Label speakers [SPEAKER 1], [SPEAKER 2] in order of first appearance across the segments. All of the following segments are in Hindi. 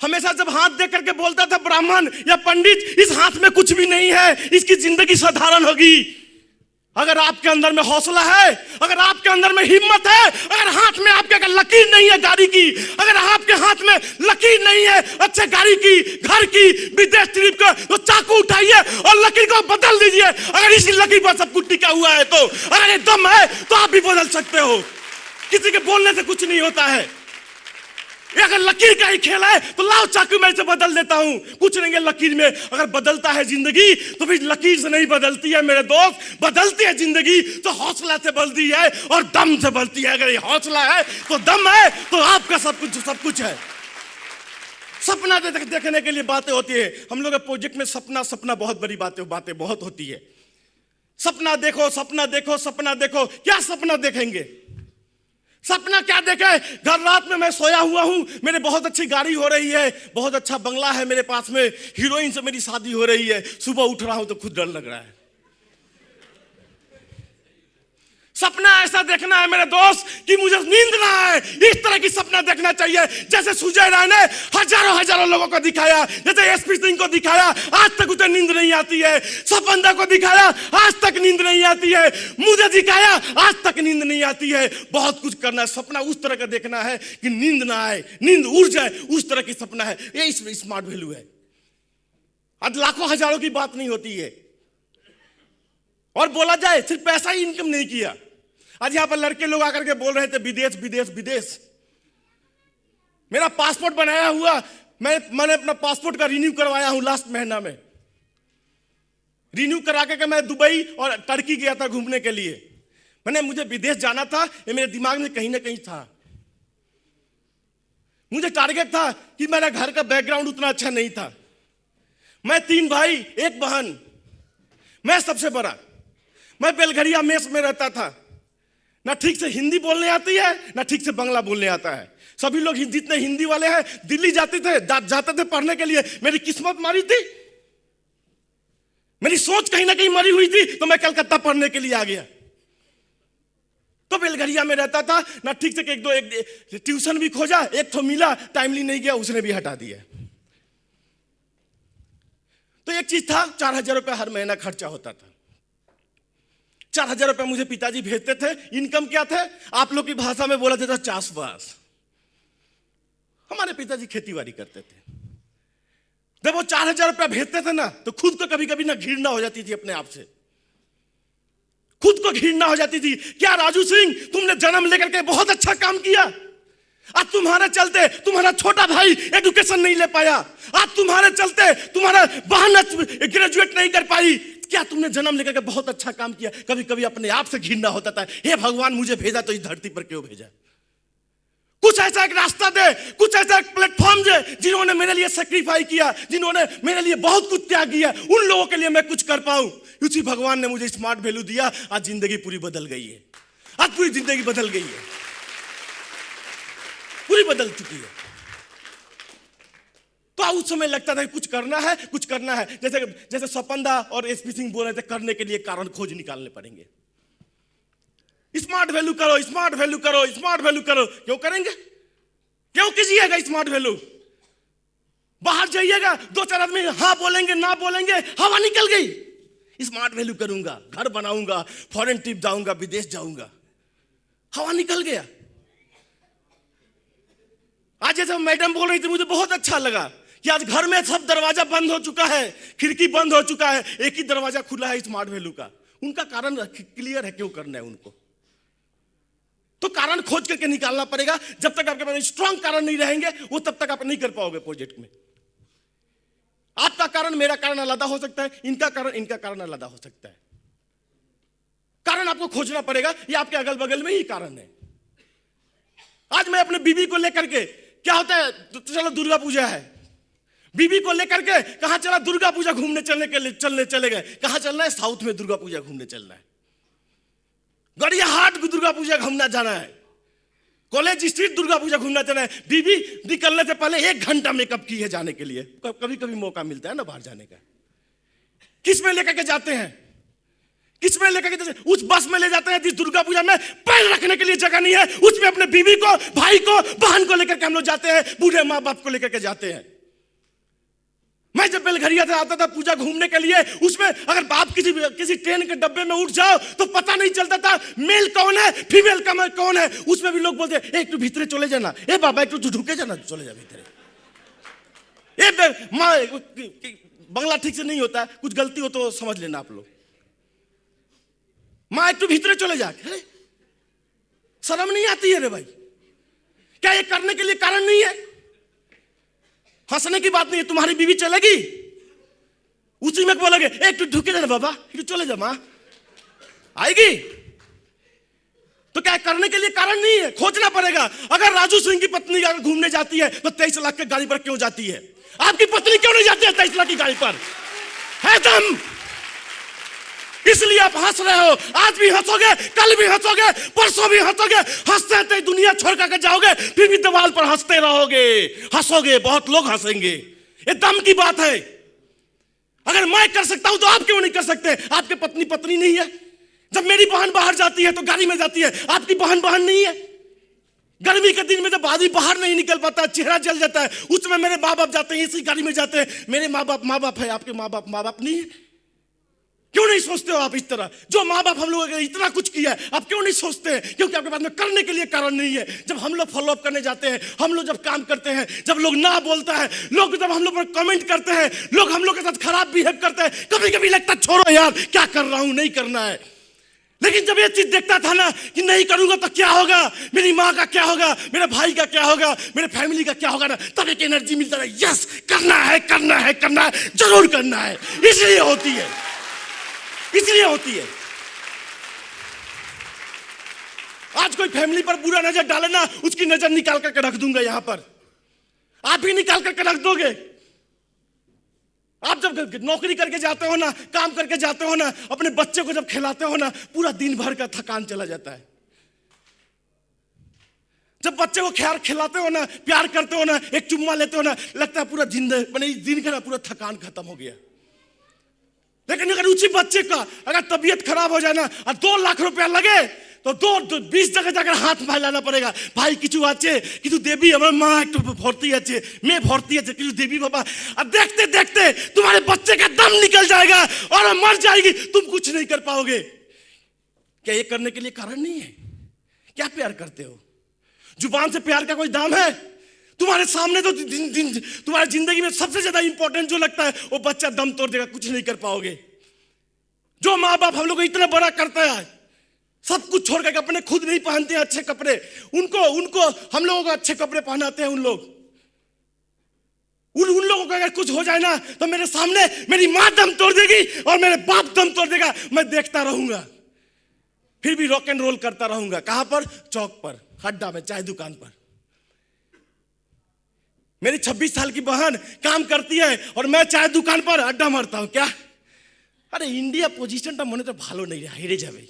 [SPEAKER 1] हमेशा जब हाथ देख करके बोलता था ब्राह्मण या पंडित, इस हाथ में कुछ भी नहीं है, इसकी जिंदगी साधारण होगी। अगर आपके अंदर में हौसला है, अगर आपके अंदर में हिम्मत है, अगर हाथ में आपके अगर लकीर नहीं है गाड़ी की, अगर आपके हाथ में लकीर नहीं है अच्छे गाड़ी की, घर की, विदेश ट्रिप का, तो चाकू उठाइए और लकीर को बदल दीजिए। अगर इसी लकीर पर सब कुछ टिका हुआ है तो अगर ये दम है तो आप भी बदल सकते हो। किसी के बोलने से कुछ नहीं होता है। अगर लकीर का ही खेल है तो लाओ चाकू मैं इसे बदल देता हूं, कुछ नहीं है लकीर में। अगर बदलता है जिंदगी तो फिर लकीर से नहीं बदलती है मेरे दोस्त, बदलती है जिंदगी तो हौसला से बदलती है और दम से बदलती है। अगर ये हौसला है तो दम है तो आपका सब कुछ है। सपना देखने के लिए बातें होती है। हम लोग प्रोजेक्ट में सपना बहुत बड़ी बातें बहुत होती है। सपना देखो, सपना देखो, सपना देखो। क्या सपना देखेंगे? सपना क्या देखे? घर रात में मैं सोया हुआ हूं, मेरे बहुत अच्छी गाड़ी हो रही है, बहुत अच्छा बंगला है मेरे पास में, हीरोइन से मेरी शादी हो रही है। सुबह उठ रहा हूं तो खुद डर लग रहा है। सपना ऐसा देखना है मेरे दोस्त कि मुझे नींद ना आए, इस तरह की सपना देखना चाहिए। जैसे सुजय राय ने हजारों लोगों को दिखाया, जैसे एसपी सिंह को दिखाया, आज तक उसे नींद नहीं आती है। सपंदा को दिखाया, आज तक नींद नहीं आती है। मुझे दिखाया, आज तक नींद नहीं आती है। बहुत कुछ करना है। सपना उस तरह का देखना है कि नींद ना आए, नींद उड़ जाए, उस तरह की सपना है। ये स्मार्ट वैल्यू है। आज लाखों हजारों की बात नहीं होती है। और बोला जाए सिर्फ पैसा ही इनकम नहीं किया। आज यहां पर लड़के लोग आकर के बोल रहे थे विदेश विदेश विदेश। मेरा पासपोर्ट बनाया हुआ, मैंने अपना पासपोर्ट का रिन्यू करवाया हूं लास्ट महीना में। रिन्यू करा के मैं दुबई और टर्की गया था घूमने के लिए। मुझे विदेश जाना था, ये मेरे दिमाग में कहीं ना कहीं था। मुझे टारगेट था कि मेरा घर का बैकग्राउंड उतना अच्छा नहीं था। मैं 3 भाई 1 बहन, मैं सबसे बड़ा। मैं बेलघरिया मेस में रहता था। ना ठीक से हिंदी बोलने आती है, ना ठीक से बांग्ला बोलने आता है। सभी लोग जितने हिंदी वाले हैं दिल्ली जाते थे पढ़ने के लिए। मेरी किस्मत मारी थी, मेरी सोच कहीं ना कहीं मरी हुई थी, तो मैं कलकत्ता पढ़ने के लिए आ गया। तो बेलघरिया में रहता था, ना ठीक से एक ट्यूशन भी खोजा, एक तो मिला, टाइमली नहीं गया, उसने भी हटा दिया। तो एक चीज था, 4000 रुपया हर महीना खर्चा होता था। 4000 रुपया मुझे पिताजी भेजते थे। इनकम क्या थे? आप लोग की भाषा में बोला जाता चासबास। हमारे पिताजी खेती बाड़ी करते थे। जब वो 4000 रुपया भेजते थे ना, तो खुद को कभी कभी ना घृणा हो जाती थी अपने आप से। खुद को घृणा हो जाती थी। क्या राजू सिंह, तुमने जन्म लेकर के बहुत अच्छा काम किया। आज तुम्हारे चलते तुम्हारा छोटा भाई एजुकेशन नहीं ले पाया। आज तुम्हारे चलते तुम्हारा बहन ग्रेजुएट नहीं कर पाई। क्या तुमने जन्म लेकर के बहुत अच्छा काम किया। कभी कभी अपने आप से घृणा होता था, हे भगवान मुझे भेजा तो इस धरती पर क्यों भेजा। कुछ ऐसा एक रास्ता दे, कुछ ऐसा एक प्लेटफॉर्म दे, जिन्होंने मेरे लिए सेक्रीफाई किया, जिन्होंने मेरे लिए बहुत कुछ त्याग किया, उन लोगों के लिए मैं कुछ कर पाऊं। उसी भगवान ने मुझे स्मार्ट वैल्यू दिया। आज जिंदगी पूरी बदल गई है। आज पूरी जिंदगी बदल गई है, पूरी बदल चुकी है। तो उस समय लगता था कुछ करना है, कुछ करना है। जैसे सपंदा और एसपी सिंह बोल रहे थे, करने के लिए कारण खोज निकालने पड़ेंगे। स्मार्ट वैल्यू करो, स्मार्ट वैल्यू करो, स्मार्ट वैल्यू करो। क्यों करेंगे? क्यों कीजिएगा स्मार्ट वैल्यू? बाहर जाइएगा, 2-4 आदमी हाँ बोलेंगे ना बोलेंगे, हवा निकल गई। स्मार्ट वैल्यू करूंगा, घर बनाऊंगा, फॉरेन ट्रिप जाऊंगा, विदेश जाऊंगा, हवा निकल गया। आज जैसे मैडम बोल रही थी, मुझे बहुत अच्छा लगा कि आज घर में सब दरवाजा बंद हो चुका है, खिड़की बंद हो चुका है, एक ही दरवाजा खुला है स्मार्ट वैल्यू का। उनका कारण क्लियर है, क्यों करना है उनको। तो कारण खोज करके निकालना पड़ेगा। जब तक आपके पास स्ट्रांग कारण नहीं रहेंगे, वो तब तक आप नहीं कर पाओगे प्रोजेक्ट में। आपका कारण मेरा कारण अलग हो सकता है, इनका कारण अलग हो सकता है। कारण आपको खोजना पड़ेगा। ये आपके अगल बगल में ही कारण है। आज मैं अपने बीवी को लेकर के, क्या होता है, तो चलो दुर्गा पूजा है, बीवी को लेकर के कहां चला, दुर्गा पूजा घूमने चले गए। कहां चलना है? साउथ में दुर्गा पूजा घूमने चलना है। गड़िया हाट दुर्गा पूजा घूमना जाना है। कॉलेज स्ट्रीट दुर्गा पूजा घूमना जाना है। बीवी निकलने से पहले 1 घंटा मेकअप की है जाने के लिए। कभी कभी मौका मिलता है ना बाहर जाने का। किस में लेकर के जाते हैं? किस में लेकर के? उस बस में ले जाते हैं जिस दुर्गा पूजा में पैर रखने के लिए जगह नहीं है। उसमें अपने बीवी को, भाई को, बहन को लेकर के हम लोग जाते हैं, बूढ़े माँ बाप को लेकर के जाते हैं। मैं जब बेलघरिया से आता था पूजा घूमने के लिए, उसमें अगर आप किसी ट्रेन के डब्बे में उठ जाओ तो पता नहीं चलता था मेल कौन है फीमेल का कौन है। उसमें भी लोग बोलते एक तो भीतरे चले जाना, ए बाबा एक तो ढुके जाना, चले जा भीतरे। बंगला ठीक से नहीं होता, कुछ गलती हो तो समझ लेना आप लोग। माँ एक तो भीतरे चले जा, शर्म नहीं आती है रे भाई? क्या ये करने के लिए कारण नहीं है? हंसने की बात नहीं है। तुम्हारी बीवी चलेगी उसी में बोलोगे एक तो ढुके जाना बाबा, चले जा, मां आएगी। तो क्या करने के लिए कारण नहीं है? खोजना पड़ेगा। अगर राजू सिंह की पत्नी अगर घूमने जाती है तो 23 लाख की गाड़ी पर क्यों जाती है? आपकी पत्नी क्यों नहीं जाती है 23 लाख की गाड़ी पर? है दम, इसलिए आप हंस रहे हो। आज भी हंसोगे, कल भी हंसोगे, परसों भी हंसोगे। हंसते हंसते दुनिया छोड़ कर जाओगे, फिर भी दीवार पर हंसते रहोगे, हंसोगे, बहुत लोग हंसेंगे। ये दम की बात है। अगर मैं कर सकता हूं तो आप क्यों नहीं कर सकते? आपके पत्नी नहीं है? जब मेरी बहन बाहर जाती है तो गाड़ी में जाती है, आपकी बहन नहीं है? गर्मी के दिन में जब आदमी बाहर नहीं निकल पाता, चेहरा जल जाता है, उसमें मेरे माँ बाप जाते हैं, इसी गाड़ी में जाते हैं। मेरे माँ बाप है, आपके माँ बाप नहीं है? क्यों नहीं सोचते हो आप इस तरह? जो माँ बाप हम लोगों ने इतना कुछ किया है, आप क्यों नहीं सोचते हैं? क्योंकि आपके पास में करने के लिए कारण नहीं है। जब हम लोग फॉलो अप करने जाते हैं, हम लोग जब काम करते हैं, जब लोग ना बोलता है, लोग जब हम लोग पर कमेंट करते हैं, लोग हम लोग के साथ खराब बिहेव करते हैं, कभी कभी लगता है छोड़ो यार, क्या कर रहा हूं, नहीं करना है। लेकिन जब ये चीज देखता था ना कि नहीं करूंगा तो क्या होगा, मेरी माँ का क्या होगा, मेरे भाई का क्या होगा, मेरे फैमिली का क्या होगा ना, तब एक एनर्जी मिलता है, यस करना है, जरूर करना है। इसलिए होती है। आज कोई फैमिली पर बुरा नजर डाले ना, उसकी नजर निकाल करके रख दूंगा यहां पर। आप ही निकाल करके रख दोगे। आप जब नौकरी करके जाते हो ना, काम करके जाते हो ना, अपने बच्चे को जब खिलाते हो ना, पूरा दिन भर का थकान चला जाता है। जब बच्चे को खिलाते हो ना, प्यार करते हो ना, एक चुम्मा लेते हो ना, लगता है पूरा दिन का पूरा थकान खत्म हो गया। लेकिन अगर उसी बच्चे का अगर तबीयत खराब हो जाए ना और 2 लाख रुपया लगे तो 20 जगह जाकर हाथ फैलाना पड़ेगा। भाई किचु आचे किचु देवी हमारे माँ एक तो भर्ती आचे, मैं भर्ती आचे, किचु देवी बाबा। अब देखते देखते तुम्हारे बच्चे का दम निकल जाएगा और मर जाएगी, तुम कुछ नहीं कर पाओगे। क्या ये करने के लिए कारण नहीं है? क्या प्यार करते हो? जुबान से प्यार का कोई दाम है? तुम्हारे सामने तो तुम्हारी जिंदगी में सबसे ज्यादा इंपॉर्टेंट जो लगता है वो बच्चा दम तोड़ देगा, कुछ नहीं कर पाओगे। जो माँ बाप हम लोग को इतना बड़ा करता है, सब कुछ छोड़ करके अपने खुद नहीं पहनते हैं अच्छे कपड़े, उनको हम लोगों को अच्छे कपड़े पहनाते हैं। उन लोगों को अगर कुछ हो जाए ना तो मेरे सामने मेरी माँ दम तोड़ देगी और मेरे बाप दम तोड़ देगा, मैं देखता रहूंगा, फिर भी रॉक एंड रोल करता रहूंगा। कहां पर? चौक पर, अड्डा में, चाय दुकान पर। मेरी 26 साल की बहन काम करती है और मैं चाय दुकान पर अड्डा मारता हूं। क्या? अरे इंडिया पोजिशनটা মনে তো ভালো নেই, হেরে যাবে।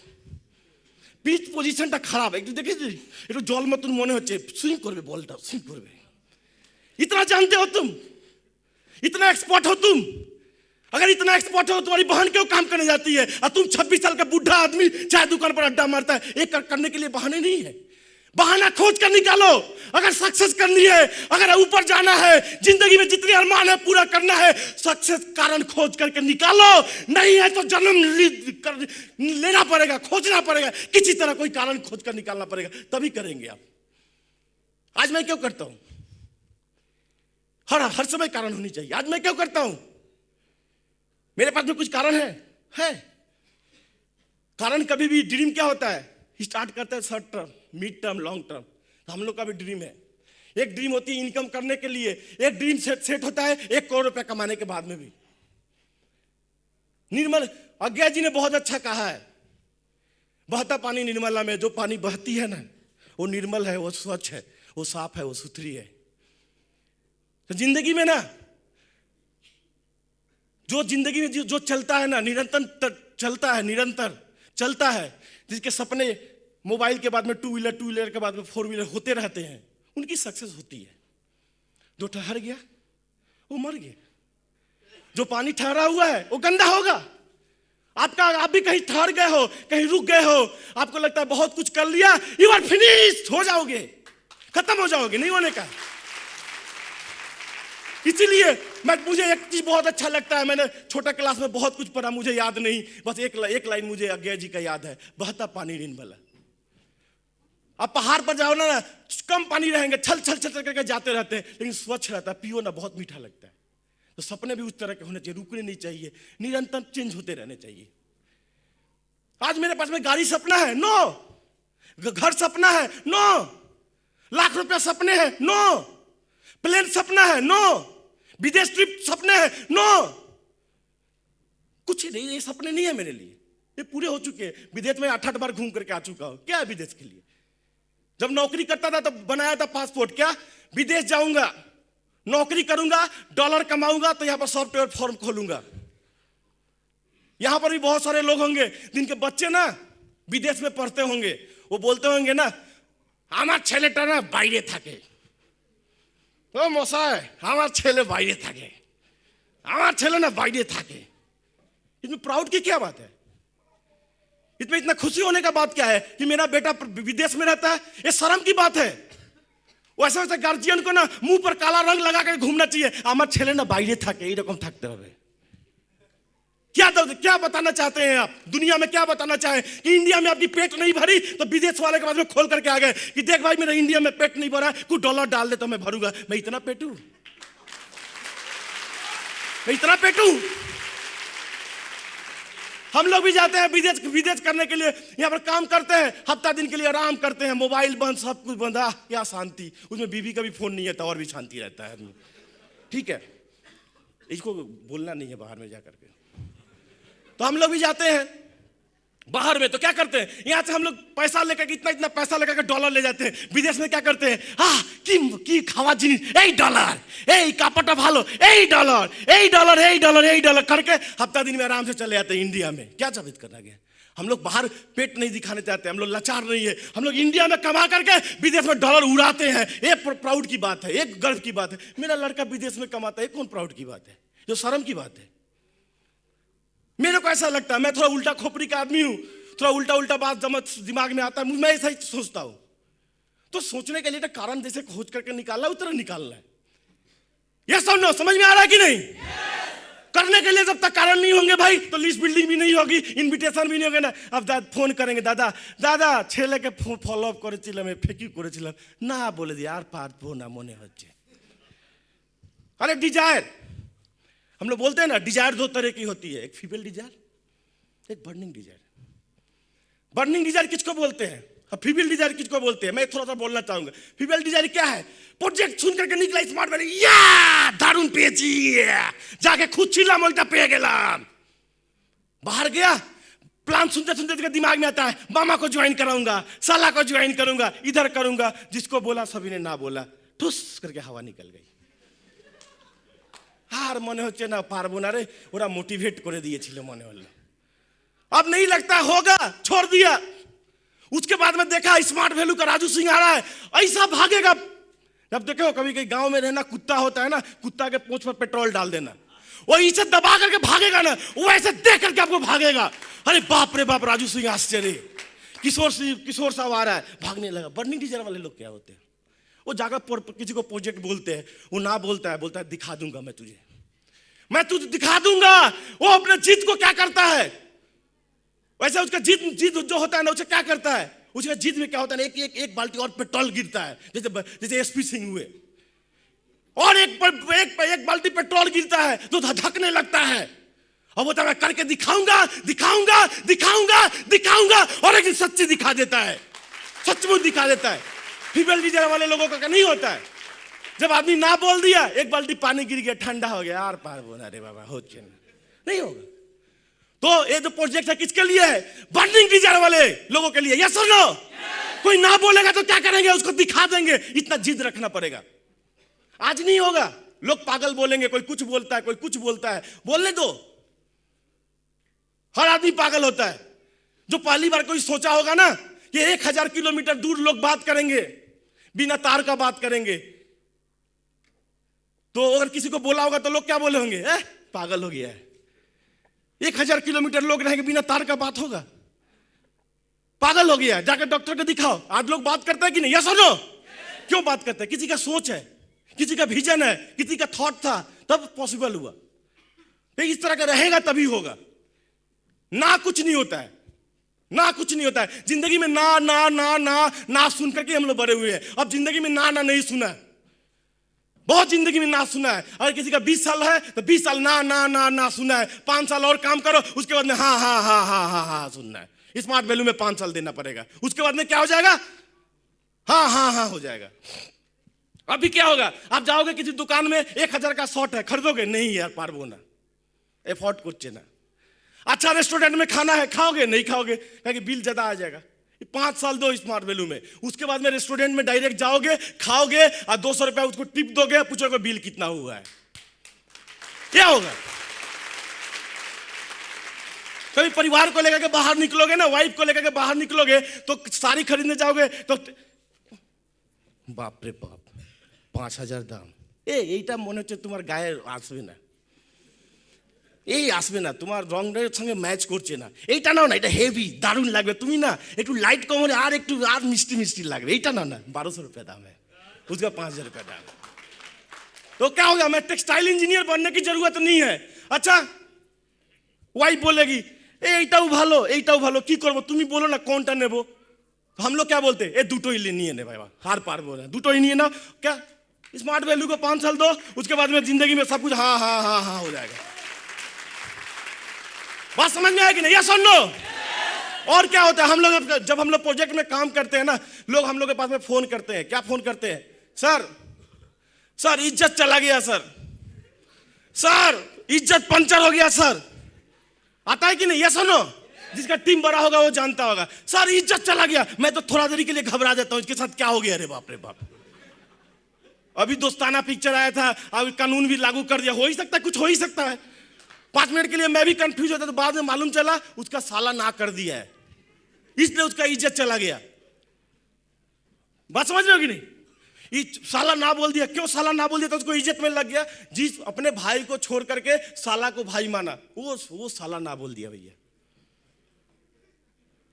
[SPEAKER 1] পিচ পজিশনটা খারাপ, একটু দেখেছিস, একটু জল মতন মনে হচ্ছে, সুইং করবে, বলটা সুইং করবে। इतना जानते हो तुम? इतना एक्सपर्ट हो तुम? अगर इतना एक्सपर्ट हो, तुम्हारी बहन क्यों काम करने जाती है और तुम 26 साल का बुढ़ा आदमी चाय दुकान पर अड्डा मारता है? एक करने के लिए बहाने नहीं है, बहाना खोज कर निकालो। अगर सक्सेस करनी है, अगर ऊपर जाना है, जिंदगी में जितने अरमान है पूरा करना है, सक्सेस कारण खोज करके निकालो। नहीं है तो जन्म लेना पड़ेगा, खोजना पड़ेगा, किसी तरह कोई कारण खोज कर निकालना पड़ेगा, तभी करेंगे आप। आज मैं क्यों करता हूं? हर समय कारण होनी चाहिए। आज मैं क्यों करता हूं? मेरे पास में कुछ कारण है। कारण कभी भी ड्रीम क्या होता है? स्टार्ट करते हैं short term, mid term, long term. हम लोग का भी ड्रीम है। एक ड्रीम होती है इनकम करने के लिए, एक ड्रीम सेट होता है 1 करोड़ रुपया कमाने के बाद में भी। निर्मल अज्ञा जी ने बहुत अच्छा कहा है, बहता पानी निर्मला में, जो पानी बहती है ना वो निर्मल है, वो स्वच्छ है, वो साफ है, वो सुथरी है। तो जिंदगी में ना जो जिंदगी में जो चलता है ना, निरंतर चलता है, जिसके सपने मोबाइल के बाद में 2 व्हीलर के बाद में 4 व्हीलर होते रहते हैं, उनकी सक्सेस होती है। जो ठहर गया वो मर गया। जो पानी ठहरा हुआ है वो गंदा होगा। आप भी कहीं ठहर गए हो, कहीं रुक गए हो, आपको लगता है बहुत कुछ कर लिया, यू आर फिनिश्ड, हो जाओगे, खत्म हो जाओगे, नहीं होने का। इसीलिए मुझे एक चीज बहुत अच्छा लगता है, मैंने छोटा क्लास में बहुत कुछ पढ़ा, मुझे याद नहीं, बस एक लाइन मुझे अज्ञा जी का याद है, बहता पानी निर्मल। आप पहाड़ पर जाओ ना, कम पानी रहेंगे, छल छल छल करके जाते रहते हैं, लेकिन स्वच्छ रहता है, पियो ना, बहुत मीठा लगता है। तो सपने भी उस तरह के होने चाहिए, रुकने नहीं चाहिए, निरंतर चेंज होते रहने चाहिए। आज मेरे पास में गाड़ी सपना है, नो। घर सपना है, नो। लाख रुपया सपने हैं, नो। प्लेन सपना है, नो। विदेश ट्रिप सपने हैं, नो। कुछ नहीं, ये सपने नहीं है मेरे लिए, ये पूरे हो चुके हैं। विदेश में 8-8 बार घूम करके आ चुका हूं, क्या है विदेश के लिए। जब नौकरी करता था तब बनाया था पासपोर्ट, क्या विदेश जाऊंगा, नौकरी करूंगा, डॉलर कमाऊंगा, तो यहां पर सॉफ्टवेयर फॉर्म खोलूंगा। यहां पर भी बहुत सारे लोग होंगे जिनके बच्चे ना विदेश में पढ़ते होंगे, वो बोलते होंगे ना, আমার ছেলেটা না বাইরে থাকে, ও মশাই আমার ছেলে বাইরে থাকে, আমার ছেলে না বাইরে থাকে। इसमें प्राउड की क्या बात है, इसमें इतना खुशी होने का बात क्या है कि मेरा बेटा विदेश में रहता है, ये शर्म की बात है। वैसे वैसे गार्जियन को ना मुंह पर काला रंग लगा कर घूमना चाहिए, আমার ছেলে না বাইরে থাকে, এইরকম থাকতে হবে। क्या बताना चाहते हैं आप, दुनिया में क्या बताना चाहें कि इंडिया में आपकी पेट नहीं भरी तो विदेश वाले के बाद में खोल करके आ गए कि देख भाई मेरा इंडिया में पेट नहीं भरा, कुछ डॉलर डाल दे तो मैं भरूंगा। मैं इतना पेटू, मैं इतना पेटू। हम लोग भी जाते हैं विदेश करने के लिए, यहाँ पर काम करते हैं, हफ्ता दिन के लिए आराम करते हैं, मोबाइल बंद, सब कुछ बंद, क्या शांति। उसमें बीवी का भी फोन नहीं है तो और भी शांति रहता है आदमी। ठीक है, इसको बोलना नहीं है बाहर में जाकर के। तो हम लोग भी जाते हैं बाहर में, तो क्या करते हैं, यहां से हम लोग पैसा लेकर, इतना इतना पैसा लेकर के डॉलर ले जाते हैं। विदेश में क्या करते हैं, কি খাওয়া জিনিস, এই ডলার, এই কাপড়টা ভালো, এই ডলার, এই ডলার, এই डॉलर, এই डॉलर करके हफ्ता दिन में आराम से चले जाते हैं। इंडिया में क्या साबित करना गया, हम लोग बाहर पेट नहीं दिखाने चाहते, हम लोग लाचार नहीं है, हम लोग इंडिया में कमा करके विदेश में डॉलर उड़ाते हैं। ये प्राउड की बात है, एक गर्व की बात है। मेरा लड़का विदेश में कमाता है, कौन प्राउड की बात है, जो शर्म की बात है। मेरे को ऐसा लगता है, मैं थोड़ा उल्टा खोपड़ी का आदमी हूं, थोड़ा उल्टा उल्टा बात जब दिमाग में आता है, मैं ऐसा ही सोचता हूं। तो सोचने के लिए तो कारण जैसे खोज करके निकालना उस तरह निकालना है। ये समझ में आ रहा है कि नहीं? करने के लिए जब तक कारण नहीं होंगे भाई, तो लिस्ट बिल्डिंग भी नहीं होगी, इनविटेशन भी नहीं होगा ना। अब फोन करेंगे, दादा दादा ছেলে के फॉलो अप করেছিলাম, ফেকি করেছিলাম না, বলে দি আর পারবো না মনে হচ্ছে। अरे डिजायर, हम लोग बोलते हैं ना, डिजायर दो तरह की होती है, एक फीमेल डिजायर, एक बर्निंग डिजायर। बर्निंग डिजायर किसको बोलते हैं, फीमेल डिजायर किसको बोलते हैं, मैं थोड़ा सा बोलना चाहूंगा। फीमेल डिजायर क्या है, प्रोजेक्ट सुन करके निकला स्मार्ट वाले, या दारुण पेয়েছি, जाके খুঁজছিলাম ওইটা পেয়ে গেলাম। बाहर गया, प्लान सुनते सुनते दिमाग में आता है, मामा को ज्वाइन कराऊंगा, साला को ज्वाइन करूंगा, इधर करूंगा। जिसको बोला सभी ने ना बोला, ठुस करके हवा निकल गई। আর মনে হচ্ছে না পারবো না রে, ওরা মোটিভেট করে দিয়েছিল মনে হলো। अब नहीं लगता होगा, छोड़ दिया। उसके बाद में देखा स्मार्ट वैल्यू का राजू सिंह आ रहा है, ऐसा भागेगा। जब देखो कभी कहीं गांव में रहना, कुत्ता होता है ना, कुत्ता के पूंछ पर पेट्रोल डाल देना, वो इसे दबा करके भागेगा ना, वो ऐसे देख करके आपको भागेगा। अरे बाप रे बाप, राजू सिंह आश्चर्य, किशोर साहब आ रहा है, भागने लगा। बर्निंग डिजायर वाले लोग क्या होते हैं, वो जाकर किसी को प्रोजेक्ट बोलते हैं, वो ना बोलता है, बोलता है दिखा दूंगा मैं तुझे, मैं तुझे दिखा दूंगा। वो अपने जीत को क्या करता है, वैसे उसका जीत जो होता है ना, उसे क्या करता है, उसका जीत में क्या होता है, एक बाल्टी और पेट्रोल गिरता है, जैसे एसपी सिंह हुए, और एक बाल्टी पेट्रोल गिरता है तो धकने लगता है, और बोलता मैं करके दिखाऊंगा दिखाऊंगा दिखाऊंगा दिखाऊंगा, और एक दिन सच्ची दिखा देता है, सचमुच दिखा देता है। फीमेल डिजायर वाले लोगों का नहीं होता है, जब आदमी ना बोल दिया, एक बाल्टी पानी गिर गया, ठंडा हो गया, आर पार बोला, अरे बाबा हो नहीं होगा। तो ये जो प्रोजेक्ट है किसके लिए है, बर्निंग डिजायर वाले लोगों के लिए। यस और नो? कोई ना बोलेगा तो क्या करेंगे, उसको दिखा देंगे। इतना जिद रखना पड़ेगा, आज नहीं होगा। लोग पागल बोलेंगे, कोई कुछ बोलता है, कोई कुछ बोलता है, बोलने दो। हर आदमी पागल होता है। जो पहली बार कोई सोचा होगा ना कि 1000 किलोमीटर दूर लोग बात करेंगे, बिना तार का बात करेंगे, तो अगर किसी को बोला होगा तो लोग क्या बोले होंगे, पागल हो गया है। 1000 किलोमीटर लोग रहेंगे, बिना तार का बात होगा, पागल हो गया है, जाकर डॉक्टर को दिखाओ। आज लोग बात करते हैं कि नहीं, यस और नो? क्यों बात करते हैं, किसी का सोच है, किसी का विजन है, किसी का थॉट था, तब पॉसिबल हुआ। तो इस तरह का रहेगा तभी होगा। ना कुछ नहीं होता है, ना कुछ नहीं होता है जिंदगी में। ना ना ना ना ना सुन करके हम लोग बड़े हुए हैं। अब जिंदगी में ना ना नहीं सुना है, बहुत जिंदगी में ना सुना है। अगर किसी का 20 साल है तो 20 साल ना ना ना ना सुना है। 5 साल और काम करो, उसके बाद में हाँ हाँ हाँ हाँ हाँ हाँ सुनना है। स्मार्ट वैल्यू में 5 साल देना पड़ेगा, उसके बाद में क्या हो जाएगा? हाँ हाँ हाँ हो जाएगा। अभी क्या होगा? आप जाओगे किसी दुकान में, 1000 का शर्ट है, खरीदोगे? नहीं यार, पारबो ना, एफोर्ड कुछ ना। अच्छा रेस्टोरेंट में खाना है, खाओगे? नहीं खाओगे, क्योंकि बिल ज्यादा आ जाएगा। 5 साल दो स्मार्ट वैल्यू में, उसके बाद में रेस्टोरेंट में डायरेक्ट जाओगे, खाओगे और 200 रुपया उसको टिप दोगे, पूछोगे बिल कितना हुआ है, क्या होगा? कभी परिवार को लेकर के बाहर निकलोगे ना, वाइफ को लेकर के बाहर निकलोगे तो साड़ी खरीदने जाओगे तो बाप रे बाप 5000 दाम, এইটা মনে হচ্ছে তোমার গায়ে আসবে না, এই আসবে না, তোমার রংটার সঙ্গে ম্যাচ করছে না, এইটা নাও না, এটা হেভি দারুণ লাগবে, তুমি না একটু লাইট কম হলে আর একটু আর মিষ্টি মিষ্টি লাগবে, এইটা নাও না, 1200 रुपया दाम है, उसका 5000 रुपया दाम। तो क्या होगा? मैं टेक्सटाइल इंजीनियर बनने की जरूरत नहीं है। अच्छा ওয়াইফ বলেगी এইটাও ভালো, এইটাও ভালো, কি করবো? তুমি বলো না কোনটা নেবো। हम लोग क्या बोलते हैं? দুটোই নিয়ে নে भाई, हार पारबो ना, দুটোই নিয়ে ना। क्या स्मार्ट वैल्यू को 5 साल दो, उसके बाद में जिंदगी में सब कुछ हाँ हाँ हाँ हाँ हो जाएगा। बात समझ में आएगी नहीं? या सुन लो। और क्या होता है, हम लोग जब हम लोग प्रोजेक्ट में काम करते हैं ना, लोग हम लोग के पास में फोन करते हैं। क्या फोन करते हैं? सर इज्जत चला गया, सर इज्जत पंचर हो गया सर। आता है कि नहीं? ये सुनो, जिसका टीम बड़ा होगा वो जानता होगा। सर इज्जत चला गया, मैं तो थोड़ा देरी के लिए घबरा जाता हूं, इसके साथ क्या हो गया? अरे बाप रे बाप, अभी दोस्ताना पिक्चर आया था, अभी कानून भी लागू कर दिया, हो ही सकता है, कुछ हो ही सकता है। 5 मिनट के लिए मैं भी कंफ्यूज होता, तो बाद में मालूम चला उसका साला ना कर दिया है, इसलिए उसका इज्जत चला गया। बात समझ रहे हो कि नहीं? साला ना बोल दिया, क्यों साला ना बोल दिया? तो उसको इज्जत में लग गया। जिस अपने भाई को छोड़ करके साला को भाई माना, वो साला ना बोल दिया भैया।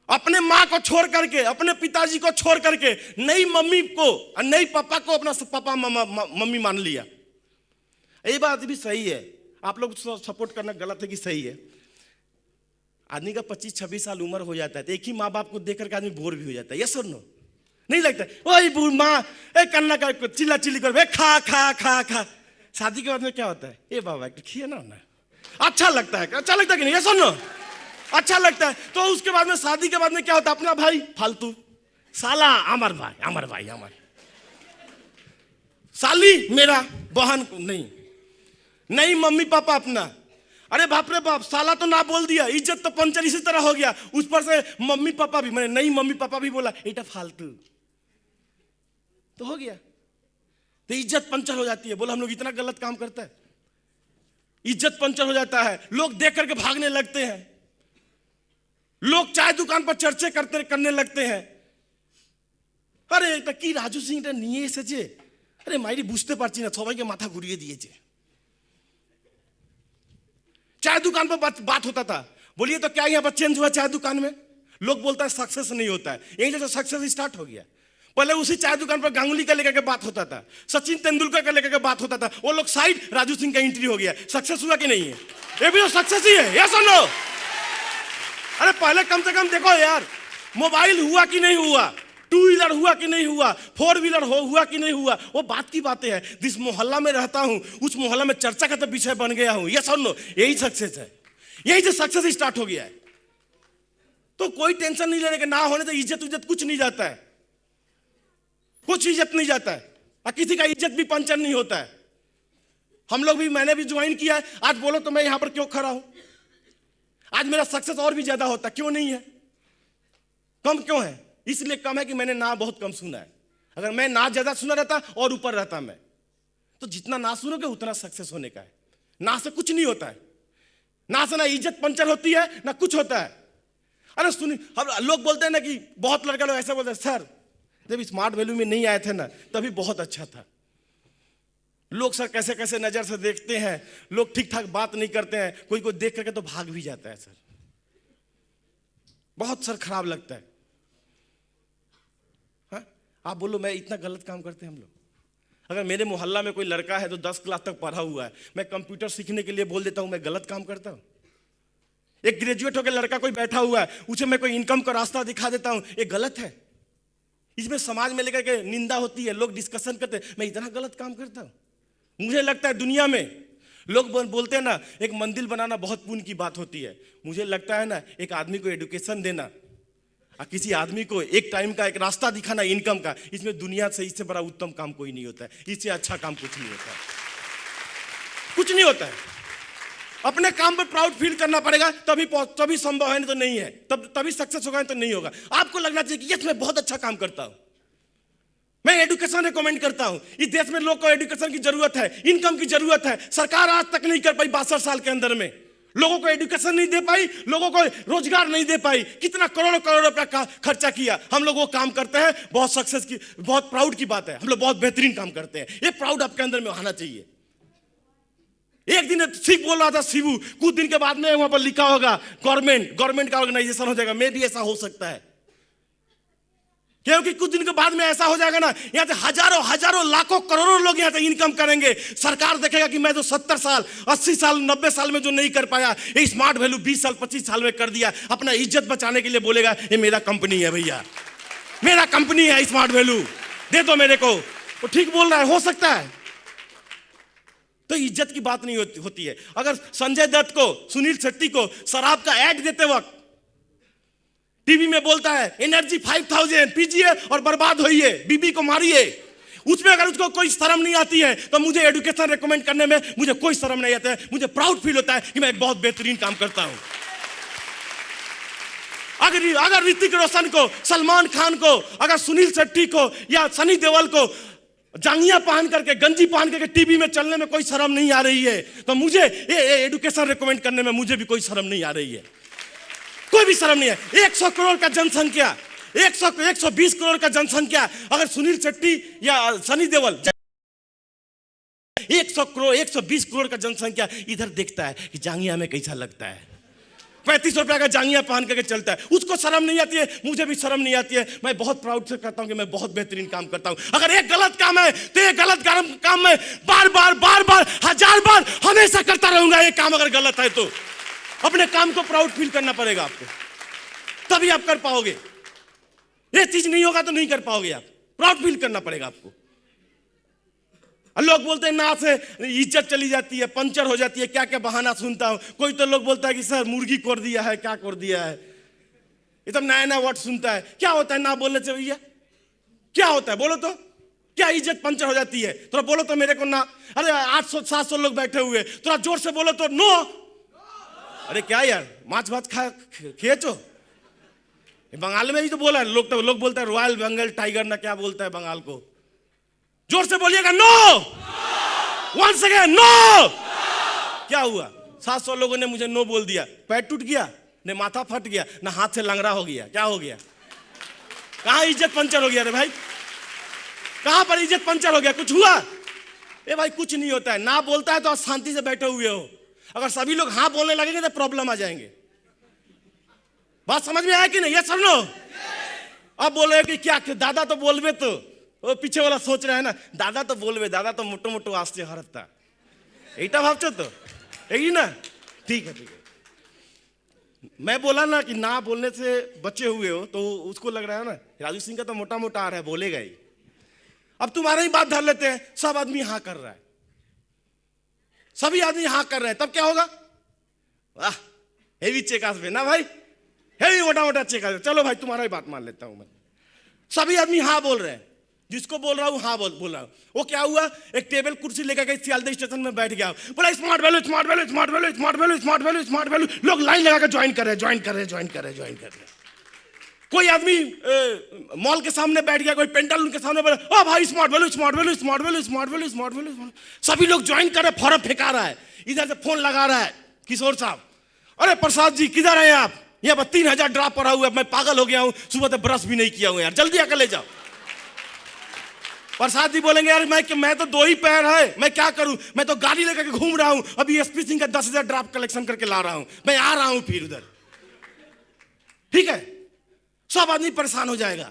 [SPEAKER 1] अपने माँ को छोड़ करके, अपने पिताजी को छोड़ करके, नई मम्मी को और नई पापा को अपना पापा मम्मी मान लिया। ये बात भी सही है, आप लोग सपोर्ट करना गलत है कि सही है। आदमी का 25-26 साल उम्र हो जाता है तो एक ही माँ बाप को देख करके आदमी बोर भी हो जाता है। यस और नो? नहीं लगता? वही बूढ़ माँ कन्ना का चिल्ला चिल्ली कर खा खा खा खा। शादी के बाद में क्या होता है? ए बाबा खिए ना, अच्छा लगता है, अच्छा लगता है कि नहीं? यस और नो? अच्छा लगता है। तो उसके बाद में शादी के बाद में क्या होता है? अपना भाई फालतू, साला अमर भाई, अमर भाई, अमर साली मेरा बहन नहीं, नहीं मम्मी पापा अपना। अरे बाप रे बाप, साला तो ना बोल दिया, इज्जत तो पंचर इसी तरह हो गया। उस पर से मम्मी पापा भी, मैंने नहीं मम्मी पापा भी बोला, एटा फालतू, तो हो गया। तो इज्जत पंचर हो जाती है। बोला हम लोग इतना गलत काम करता है, इज्जत पंचर हो जाता है, लोग देख करके भागने लगते हैं, लोग चाय दुकान पर चर्चे करने लगते हैं। अरे এটা কি রাজু সিংটা নিয়ে এসেছে, আরে মাইরি বুঝতে পারছি না, সবাইকে মাথা ঘুরিয়ে দিয়েছে। चाय दुकान पर बात होता था, बोलिए तो क्या यहाँ पर चेंज हुआ? चाय दुकान में लोग बोलता है सक्सेस नहीं होता है, यहीं से सक्सेस स्टार्ट हो गया। पहले उसी चाय दुकान पर गांगुली का लेकर के बात होता था, सचिन तेंदुलकर का लेकर के बात होता था, वो लोग साइड, राजू सिंह का एंट्री हो गया। सक्सेस हुआ कि नहीं है? ये भी तो सक्सेस ही है। यस और नो? अरे पहले कम से कम देखो यार, मोबाइल हुआ कि नहीं हुआ, 2 व्हीलर हुआ कि नहीं हुआ, 4 व्हीलर हुआ कि नहीं हुआ, वो बात की बातें हैं। जिस मोहल्ला में रहता हूं उस मोहल्ला में चर्चा का तो विषय बन गया हूं। यस और नो? यही सक्सेस है, यही से सक्सेस स्टार्ट हो गया है। तो कोई टेंशन नहीं लेने के, ना होने तो इज्जत कुछ नहीं जाता है, कुछ इज्जत नहीं जाता है, और किसी का इज्जत भी पंचर नहीं होता है। हम लोग भी, मैंने भी ज्वाइन किया है। आज बोलो तो मैं यहां पर क्यों खड़ा हूं? आज मेरा सक्सेस और भी ज्यादा होता, क्यों नहीं है? कम क्यों है? इसलिए कम है कि मैंने ना बहुत कम सुना है। अगर मैं ना ज्यादा सुना रहता और ऊपर रहता मैं, तो जितना ना सुनोगे उतना सक्सेस होने का है। ना से कुछ नहीं होता है, ना से ना इज्जत पंचर होती है ना कुछ होता है। अरे सुनिए, हम लोग बोलते हैं ना कि बहुत लड़का लोग ऐसा बोलते हैं, सर जब स्मार्ट वैल्यू में नहीं आए थे ना तभी बहुत अच्छा था। लोग सर कैसे कैसे नजर से देखते हैं, लोग ठीक ठाक बात नहीं करते हैं, कोई को देख करके तो भाग भी जाता है सर, बहुत सर खराब लगता है। हाँ? आप बोलो मैं इतना गलत काम करते हैं हम लोग, अगर मेरे मोहल्ला में कोई लड़का है तो 10 क्लास तक पढ़ा हुआ है, मैं कंप्यूटर सीखने के लिए बोल देता हूं, मैं गलत काम करता हूं? एक ग्रेजुएट होकर लड़का कोई बैठा हुआ है, उसे मैं कोई इनकम का रास्ता दिखा देता हूं, ये गलत है? इसमें समाज में लेकर के निंदा होती है, लोग डिस्कशन करते हैं, मैं इतना गलत काम करता हूं? मुझे लगता है दुनिया में लोग बोलते हैं ना, एक मंदिर बनाना बहुत पुण्य की बात होती है। मुझे लगता है ना, एक आदमी को एजुकेशन देना और किसी आदमी को एक टाइम का एक रास्ता दिखाना इनकम का, इसमें दुनिया से इससे बड़ा उत्तम काम कोई नहीं होता है, इससे अच्छा काम कुछ नहीं होता है, कुछ नहीं होता है। अपने काम पर प्राउड फील करना पड़ेगा, तभी संभव है, नहीं तो नहीं है। तभी सक्सेस होगा, तो नहीं होगा। आपको लगना चाहिए कि यस मैं बहुत अच्छा काम करता हूं, मैं एजुकेशन रिकमेंड करता हूं। इस देश में लोग को एजुकेशन की जरूरत है, इनकम की जरूरत है। सरकार आज तक नहीं कर पाई 62 साल के अंदर में, लोगों को एजुकेशन नहीं दे पाई, लोगों को रोजगार नहीं दे पाई। कितना करोड़ों करोड़ रुपया खर्चा किया। हम लोग वो काम करते हैं, बहुत सक्सेस की, बहुत प्राउड की बात है, हम लोग बहुत बेहतरीन काम करते हैं। ये प्राउड आपके अंदर में आना चाहिए। एक दिन शिव बोल रहा था, शिवू, कुछ दिन के बाद में वहां पर लिखा होगा गवर्नमेंट का ऑर्गेनाइजेशन हो जाएगा। मे भी ऐसा हो सकता है, क्योंकि कुछ दिन के बाद में ऐसा हो जाएगा ना, यहाँ से हजारों लाखों करोड़ों लोग यहाँ से इनकम करेंगे। सरकार देखेगा कि मैं तो 70 साल 80 साल 90 साल में जो नहीं कर पाया, ये स्मार्ट वैल्यू 20 साल 25 साल में कर दिया। अपना इज्जत बचाने के लिए बोलेगा, ये मेरा कंपनी है भैया, मेरा कंपनी है, स्मार्ट वैल्यू दे दो मेरे को। वो ठीक बोल रहा है, हो सकता है। तो इज्जत की बात नहीं होती है। अगर संजय दत्त को, सुनील शेट्टी को शराब का ऐड देते वक्त टीवी में बोलता है एनर्जी 5000 पीजिए और बर्बाद होइए, बीबी को मारिए, उसमें अगर उसको कोई शर्म नहीं आती है, तो मुझे एजुकेशन रेकमेंड करने में मुझे कोई शर्म नहीं आता है। मुझे प्राउड फील होता है कि मैं एक बहुत बेहतरीन काम करता हूं। अगर ऋतिक रोशन को, सलमान खान को, अगर सुनील शेट्टी को या सनी देओल को जांगिया पहन करके, गंजी पहन करके टीवी में चलने में कोई शर्म नहीं आ रही है, तो मुझे एजुकेशन रेकमेंड करने में मुझे भी कोई शर्म नहीं आ रही है, कोई भी शर्म नहीं है। 100 करोड़ का जनसंख्या, 120 करोड़ का जनसंख्या, अगर सुनील शेट्टी या सनी देओल 100 करोड़ 120 करोड़ का जनसंख्या इधर देखता है कि जांगिया में कैसा लगता है, 35 रुपया का जांगिया पहन करके चलता है, उसको शर्म नहीं आती है, मुझे भी शर्म नहीं आती है। मैं बहुत प्राउड से कहता हूं कि मैं बहुत बेहतरीन काम करता हूं। अगर एक गलत काम है तो ये गलत काम मैं बार बार 1000 बार हमेशा करता रहूंगा। ये काम अगर गलत है तो अपने काम को प्राउड फील करना पड़ेगा आपको, तभी आप कर पाओगे। ये चीज नहीं होगा तो नहीं कर पाओगे आप, प्राउड फील करना पड़ेगा आपको। लोग बोलते हैं ना से इज्जत चली जाती है, पंचर हो जाती है, क्या क्या बहाना सुनता हूं। कोई तो लोग बोलता है कि सर मुर्गी कोड़ दिया है, क्या कोड़ दिया है, ये तो नया वर्ड सुनता है। क्या होता है ना बोलने से भैया, क्या होता है बोलो तो? क्या इज्जत पंचर हो जाती है? थोड़ा बोलो तो मेरे को ना। अरे 800-700 लोग बैठे हुए, थोड़ा जोर से बोलो तो नो। अरे क्या यार, माछ भात खींचो। बंगाल में ही तो बोला है, लोग बोलते हैं रॉयल बंगाल टाइगर ना, क्या बोलता है बंगाल को? जोर से बोलिएगा नो, वंस अगेन नो। क्या हुआ? 700 लोगों ने मुझे नो बोल दिया, पैर टूट गया, न माथा फट गया, न हाथ से लंगड़ा हो गया, क्या हो गया? कहां इज्जत पंचर हो गया रे भाई? कहां पर इज्जत पंचर हो गया? कुछ हुआ? ए भाई कुछ नहीं होता है। ना बोलता है तो आप शांति से बैठे हुए हो। अगर सभी लोग हाँ बोलने लगेंगे तो प्रॉब्लम आ जाएंगे। बात समझ में आया कि नहीं? ये सब लो। अब बोल रहे कि क्या दादा तो बोलबे, तो वो पीछे वाला सोच रहा है ना, दादा तो बोलबे, दादा तो मोटो मोटो आस्ते हरता, एटा भावचो तो यही ना। ठीक है मैं बोला ना कि ना बोलने से बचे हुए हो, तो उसको लग रहा है ना राजू सिंह का तो मोटा मोटा आ रहा है, बोलेगा ही। अब तुम्हारा ही बात धर लेते हैं, सब आदमी हाँ कर रहा है, सभी आदमी हाँ कर रहे हैं, तब क्या होगा? वाह हेवी चेकास पे ना भाई, हेवी मोटा मोटा चेकास। चलो भाई तुम्हारा ही बात मान लेता हूं मैं। सभी आदमी हाँ बोल रहे हैं, जिसको बोल रहा हूं हाँ बोल रहा हूं। वो क्या हुआ? एक टेबल कुर्सी लेकर के सियालदह स्टेशन में बैठ गया, बोला smart value smart value smart value smart value smart value smart value. लोग लाइन लगा कर ज्वाइन कर रहे। कोई आदमी मॉल के सामने बैठ गया, कोई पेंटालून के सामने बोला ओ भाई smart value smart value smart value smart value smart value. सभी लोग ज्वाइन कर रहे, फॉर्म फेंका रहा है, इधर से फोन लगा रहा है किशोर साहब, अरे प्रसाद जी किधर हैं आप? यहाँ पर 3000 ड्राफ्ट पड़ा हुआ है, मैं पागल हो गया हूँ, सुबह से ब्रश भी नहीं किया हूँ यार, जल्दी आकर ले जाओ। प्रसाद जी बोलेंगे यार मैं तो 2 ही पैर है, मैं क्या करूं, मैं तो गाड़ी लेकर के घूम रहा हूं, अभी एसपी सिंह का 10,000 ड्राफ्ट कलेक्शन करके ला रहा हूं, मैं आ रहा हूं फिर उधर। ठीक है, सब आदमी परेशान हो जाएगा।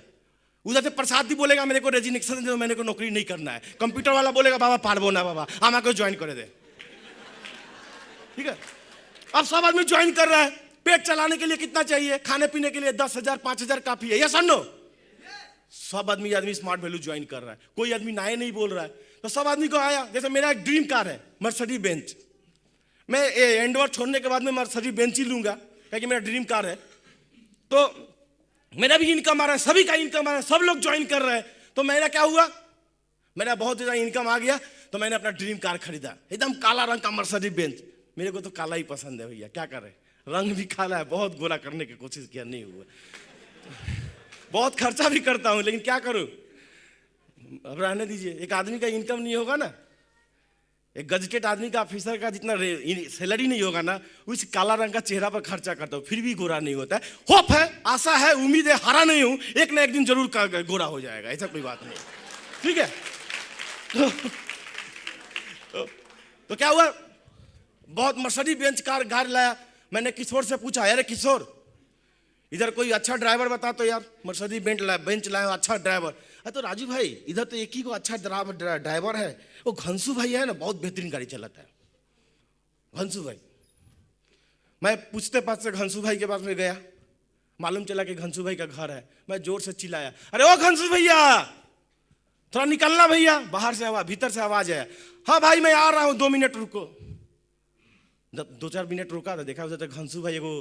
[SPEAKER 1] उधर से प्रसाद भी बोलेगा मेरे को रेजिग्नेशन दे दो, मेरे को नौकरी नहीं करना है। कंप्यूटर वाला बोलेगा बाबा पारबो ना बाबा, आमा को ज्वाइन करे दे। ठीक है, अब सब आदमी ज्वाइन कर रहा है। पेट चलाने के लिए कितना चाहिए? खाने पीने के लिए 10,000 5,000 काफी है, यस और नो? सब आदमी स्मार्ट वैल्यू ज्वाइन कर रहा है, कोई आदमी नाये नहीं बोल रहा है। तो सब आदमी को आया, जैसे मेरा एक ड्रीम कार है मर्सिडीज बेंज, मैं एंडोवर छोड़ने के बाद में मर्सिडीज बेंज ही लूंगा क्योंकि मेरा ड्रीम कार है। तो मेरा भी इनकम आ रहा है, सभी का इनकम आ रहा है, सब लोग ज्वाइन कर रहे हैं। तो मेरा क्या हुआ, मेरा बहुत ज़्यादा इनकम आ गया, तो मैंने अपना ड्रीम कार खरीदा, एकदम काला रंग का मर्सिडीज बेंज। मेरे को तो काला ही पसंद है भैया, क्या करें, रंग भी काला है, बहुत गोरा करने की कोशिश किया, नहीं हुआ। बहुत खर्चा भी करता हूँ, लेकिन क्या करूँ, अब रहने दीजिए। एक आदमी का इनकम नहीं होगा ना, एक गजटेड आदमी का, ऑफिसर का जितना सैलरी नहीं होगा ना, उस काला रंग का चेहरा पर खर्चा करता हूँ, फिर भी गोरा नहीं होता है। होप है, आशा है, उम्मीद है, हारा नहीं हूँ, एक ना एक दिन जरूर गोरा हो जाएगा, ऐसा कोई बात नहीं। ठीक है, तो क्या हुआ, बहुत मर्सिडीज बेंच कार लाया। मैंने किशोर से पूछा, अरे किशोर इधर कोई अच्छा ड्राइवर बता तो यार, मर्सिडीज बेंच लाया अच्छा ड्राइवर। अरे तो राजू भाई इधर तो एक ही को अच्छा ड्राइवर है, वो घंसू भाई है ना, बहुत बेहतरीन गाड़ी चलाता है घंसू भाई। मैं पूछते पास से घंसू भाई के पास में गया, मालूम चला कि घंसू भाई का घर है। मैं जोर से चिल्लाया, अरे ओ घंसू भैया थोड़ा निकलना भैया, बाहर से आवाज, भीतर से आवाज आया, हाँ भाई मैं आ रहा हूँ 2 मिनट रुको। 2-4 मिनट रुका तो देखा उधर घंसू भाई एगो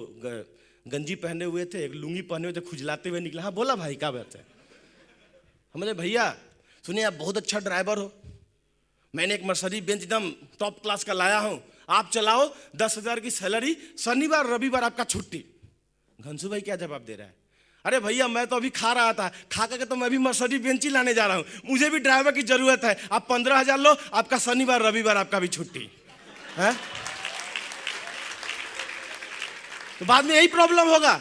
[SPEAKER 1] गंजी पहने हुए थे, एक लुंगी पहने हुए थे, खुजलाते हुए निकला। हाँ बोला भाई क्या बात है? हमने भैया सुनिए आप बहुत अच्छा ड्राइवर हो, मैंने एक मर्सिडीज बेंच एकदम टॉप क्लास का लाया हूँ, आप चलाओ, 10,000 की सैलरी, शनिवार रविवार आपका छुट्टी। घंसू भाई क्या जवाब दे रहा है, अरे भैया मैं तो अभी खा रहा था, खा करके तो मैं भी मर्सिडीज बेंच ही लाने जा रहा हूँ, मुझे भी ड्राइवर की जरूरत है, आप 15,000 लो, आपका शनिवार रविवार आपका भी छुट्टी है। तो बाद में यही प्रॉब्लम होगा,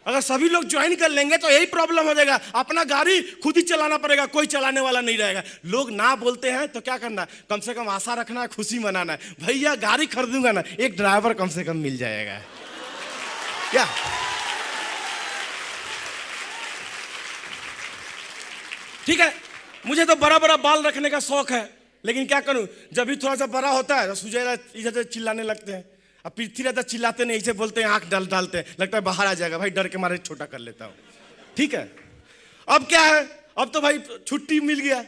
[SPEAKER 1] अगर सभी लोग ज्वाइन कर लेंगे तो यही प्रॉब्लम हो जाएगा, अपना गाड़ी खुद ही चलाना पड़ेगा, कोई चलाने वाला नहीं रहेगा। लोग ना बोलते हैं तो क्या करना, कम से कम आशा रखना है, खुशी मनाना है, भैया गाड़ी खरीदूंगा ना, एक ड्राइवर कम से कम मिल जाएगा। क्या ठीक है, मुझे तो बड़ा बड़ा बाल रखने का शौक है, लेकिन क्या करूं, जब भी थोड़ा सा बड़ा होता है तो सुजय इधर से चिल्लाने लगते हैं, अब पृथ्वी रहता चिल्लाते नहीं, इसे बोलते हैं आंख डालते हैं, लगता है बाहर आ जाएगा, भाई डर के मारे छोटा कर लेता हूं। ठीक है, अब क्या है, अब तो भाई छुट्टी मिल गया।